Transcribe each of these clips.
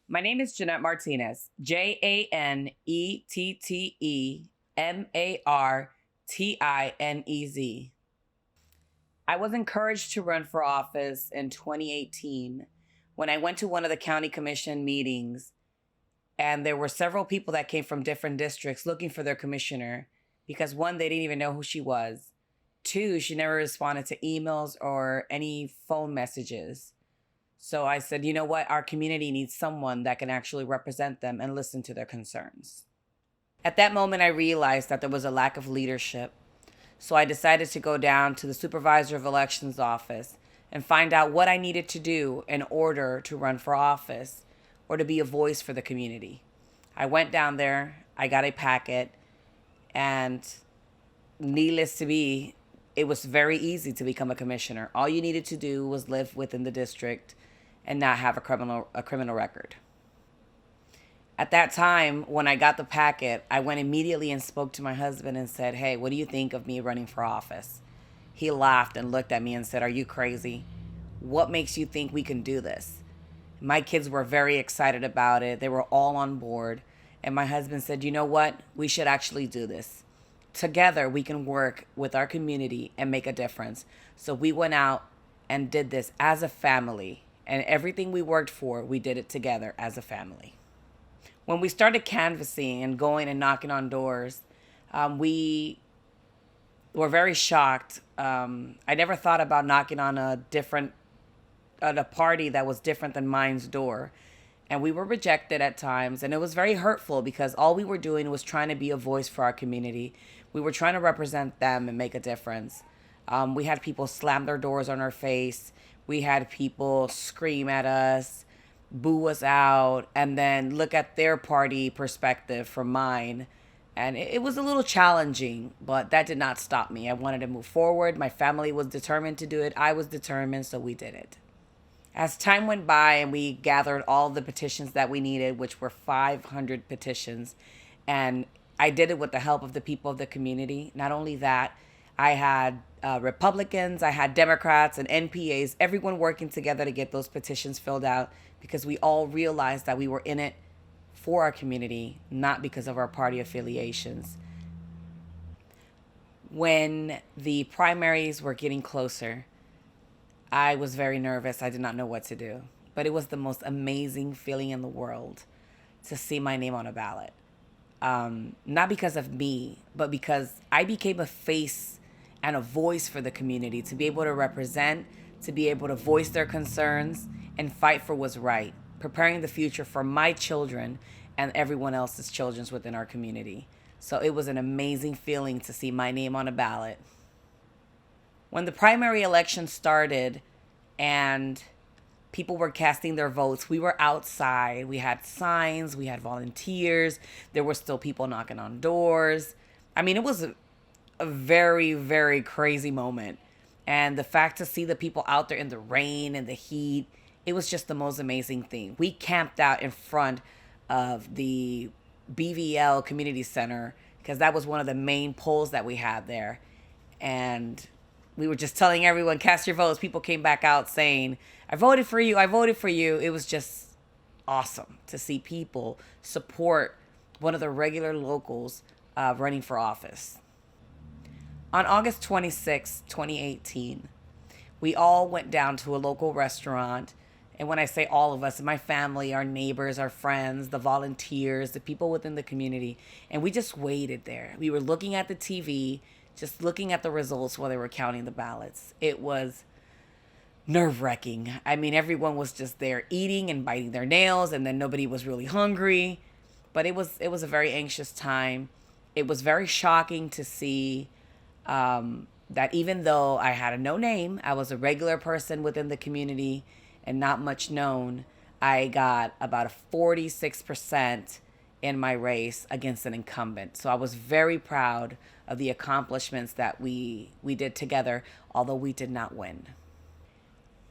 My name is Jeanette Martinez, JANETTEMARTINEZ. I was encouraged to run for office in 2018 when I went to one of the county commission meetings, and there were several people that came from different districts looking for their commissioner because one, they didn't even know who she was. Two, she never responded to emails or any phone messages. So I said, you know what? Our community needs someone that can actually represent them and listen to their concerns. At that moment, I realized that there was a lack of leadership. So I decided to go down to the supervisor of elections office and find out what I needed to do in order to run for office or to be a voice for the community. I went down there, I got a packet, and needless to be, it was very easy to become a commissioner. All you needed to do was live within the district and not have a criminal record. At that time, when I got the packet, I went immediately and spoke to my husband and said, "Hey, what do you think of me running for office?" He laughed and looked at me and said, "Are you crazy? What makes you think we can do this?" My kids were very excited about it. They were all on board. And my husband said, "You know what? We should actually do this. Together, we can work with our community and make a difference." So we went out and did this as a family. And everything we worked for, we did it together as a family. When we started canvassing and going and knocking on doors, we were very shocked. I never thought about knocking on a party that was different than mine's door. And we were rejected at times. And it was very hurtful because all we were doing was trying to be a voice for our community. We were trying to represent them and make a difference. We had people slam their doors on our face. We had people scream at us, boo us out, and then look at their party perspective from mine. And it was a little challenging, but that did not stop me. I wanted to move forward. My family was determined to do it. I was determined, so we did it. As time went by and we gathered all the petitions that we needed, which were 500 petitions, and I did it with the help of the people of the community. Not only that, I had Republicans, I had Democrats and NPAs, everyone working together to get those petitions filled out because we all realized that we were in it for our community, not because of our party affiliations. When the primaries were getting closer, I was very nervous. I did not know what to do. But it was the most amazing feeling in the world to see my name on a ballot. Not because of me, but because I became a face and a voice for the community to be able to represent, to be able to voice their concerns and fight for what's right, preparing the future for my children and everyone else's children within our community. So it was an amazing feeling to see my name on a ballot. When the primary election started and people were casting their votes, we were outside. We had signs, we had volunteers, there were still people knocking on doors. I mean, it was a very, very crazy moment. And the fact to see the people out there in the rain and the heat, it was just the most amazing thing. We camped out in front of the BVL Community Center because that was one of the main polls that we had there. And we were just telling everyone, cast your votes. People came back out saying, "I voted for you. I voted for you." It was just awesome to see people support one of the regular locals running for office. On August 26, 2018, we all went down to a local restaurant. And when I say all of us, my family, our neighbors, our friends, the volunteers, the people within the community, and we just waited there. We were looking at the TV, just looking at the results while they were counting the ballots. It was nerve wracking. I mean, everyone was just there eating and biting their nails, and then nobody was really hungry. But it was a very anxious time. It was very shocking to see that even though I had a no name, I was a regular person within the community and not much known. I got about a 46% in my race against an incumbent. So I was very proud of the accomplishments that we did together, although we did not win.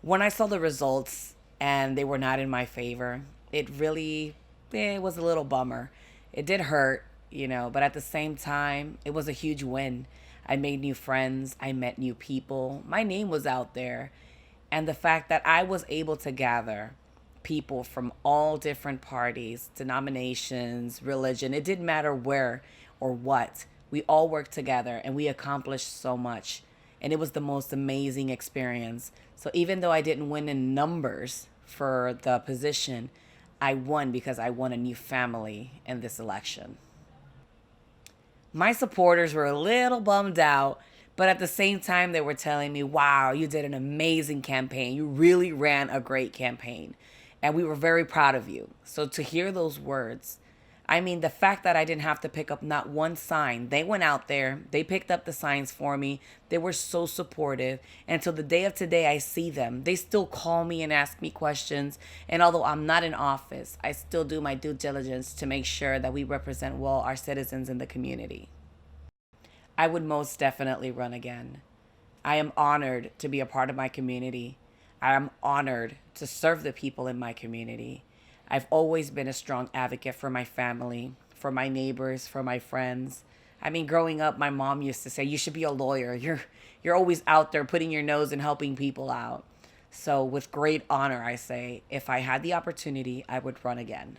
When I saw the results and they were not in my favor, it was a little bummer. It did hurt, but at the same time, it was a huge win. I made new friends, I met new people. My name was out there. And the fact that I was able to gather people from all different parties, denominations, religion. It didn't matter where or what. We all worked together and we accomplished so much. And it was the most amazing experience. So even though I didn't win in numbers for the position, I won because I won a new family in this election. My supporters were a little bummed out, but at the same time, they were telling me, wow, you did an amazing campaign. You really ran a great campaign. And we were very proud of you. So to hear those words, I mean, the fact that I didn't have to pick up not one sign, they went out there, they picked up the signs for me. They were so supportive. And till the day of today, I see them. They still call me and ask me questions. And although I'm not in office, I still do my due diligence to make sure that we represent well our citizens in the community. I would most definitely run again. I am honored to be a part of my community. I am honored to serve the people in my community. I've always been a strong advocate for my family, for my neighbors, for my friends. I mean, growing up, my mom used to say, "You should be a lawyer. You're always out there putting your nose and helping people out." So, with great honor, I say, if I had the opportunity, I would run again.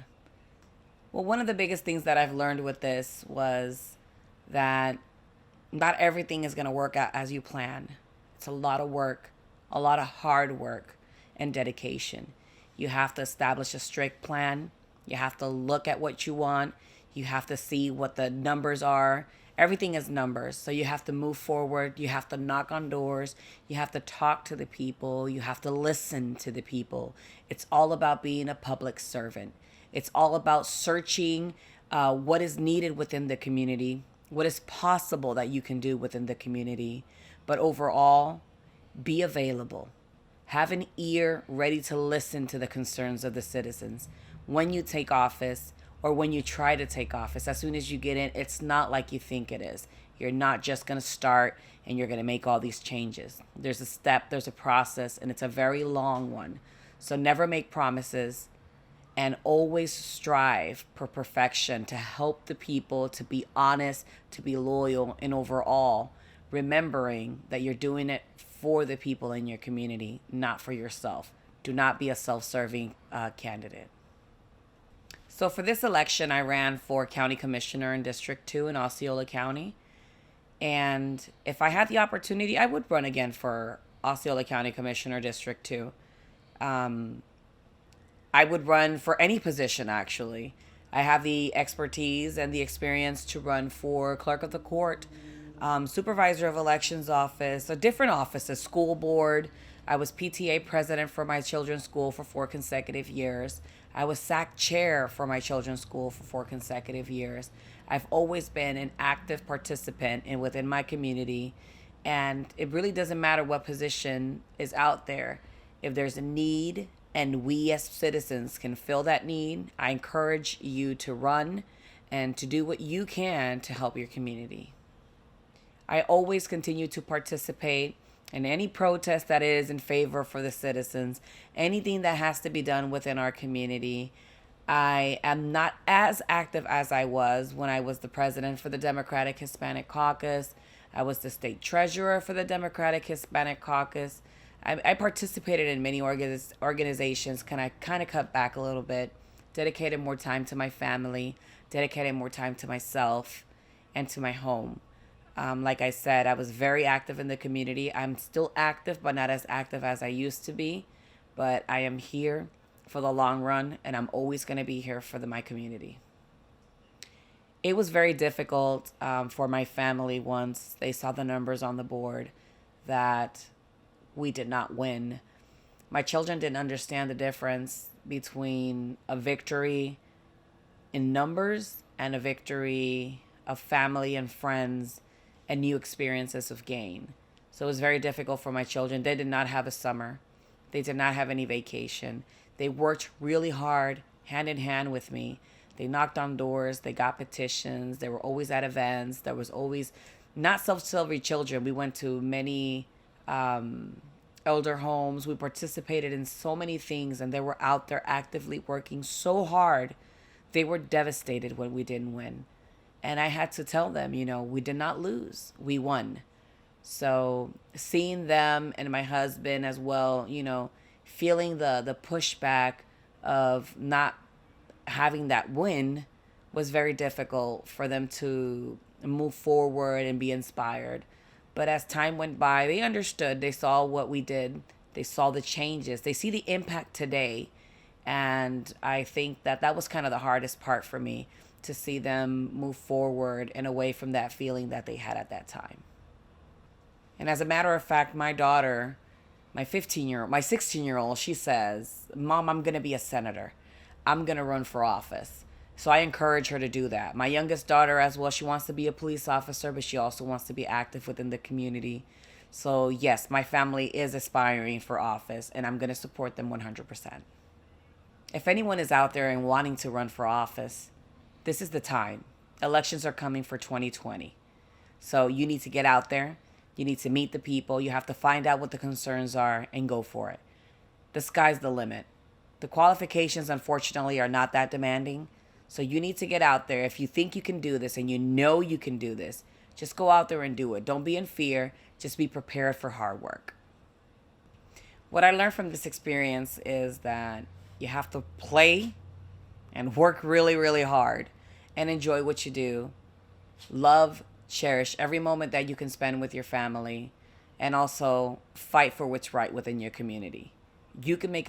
Well, one of the biggest things that I've learned with this was that not everything is going to work out as you plan. It's a lot of work, a lot of hard work and dedication. You have to establish a strict plan. You have to look at what you want. You have to see what the numbers are. Everything is numbers. So you have to move forward. You have to knock on doors. You have to talk to the people. You have to listen to the people. It's all about being a public servant. It's all about searching what is needed within the community, what is possible that you can do within the community. But overall, be available. Have an ear ready to listen to the concerns of the citizens. When you take office or when you try to take office, as soon as you get in, it's not like you think it is. You're not just going to start and you're going to make all these changes. There's a step, there's a process, and it's a very long one. So never make promises and always strive for perfection to help the people, to be honest, to be loyal, and overall, remembering that you're doing it for the people in your community, not for yourself. Do not be a self-serving candidate. So for this election, I ran for county commissioner in District 2 in Osceola County. And if I had the opportunity, I would run again for Osceola County Commissioner District 2. I would run for any position, actually. I have the expertise and the experience to run for clerk of the court, supervisor of elections office, a different offices, school board. I was PTA president for my children's school for 4 consecutive years. I was SAC chair for my children's school for 4 consecutive years. I've always been an active participant within my community, and it really doesn't matter what position is out there. If there's a need and we as citizens can fill that need, I encourage you to run and to do what you can to help your community. I always continue to participate in any protest that is in favor for the citizens, anything that has to be done within our community. I am not as active as I was when I was the president for the Democratic Hispanic Caucus. I was the state treasurer for the Democratic Hispanic Caucus. I participated in many organizations. Can I kind of cut back a little bit, dedicated more time to my family, dedicated more time to myself and to my home. Like I said, I was very active in the community. I'm still active, but not as active as I used to be. But I am here for the long run, and I'm always going to be here for my community. It was very difficult for my family once they saw the numbers on the board that we did not win. My children didn't understand the difference between a victory in numbers and a victory of family and friends and new experiences of gain. So it was very difficult for my children. They did not have a summer. They did not have any vacation. They worked really hard, hand in hand with me. They knocked on doors. They got petitions. They were always at events. There was always not self-serving children. We went to many elder homes. We participated in so many things, and they were out there actively working so hard. They were devastated when we didn't win. And I had to tell them, we did not lose. We won. So seeing them and my husband as well, feeling the pushback of not having that win was very difficult for them to move forward and be inspired. But as time went by, they understood. They saw what we did. They saw the changes. They see the impact today. And I think that that was kind of the hardest part for me, to see them move forward and away from that feeling that they had at that time. And as a matter of fact, my daughter, my 15-year-old, my 16-year-old, she says, "Mom, I'm going to be a senator. I'm going to run for office." So I encourage her to do that. My youngest daughter as well, she wants to be a police officer, but she also wants to be active within the community. So yes, my family is aspiring for office, and I'm going to support them 100%. If anyone is out there and wanting to run for office, this is the time. Elections are coming for 2020. So you need to get out there. You need to meet the people. You have to find out what the concerns are and go for it. The sky's the limit. The qualifications, unfortunately, are not that demanding. So you need to get out there. If you think you can do this and you know you can do this, just go out there and do it. Don't be in fear. Just be prepared for hard work. What I learned from this experience is that you have to play and work really, really hard and enjoy what you do. Love, cherish every moment that you can spend with your family, and also fight for what's right within your community. You can make a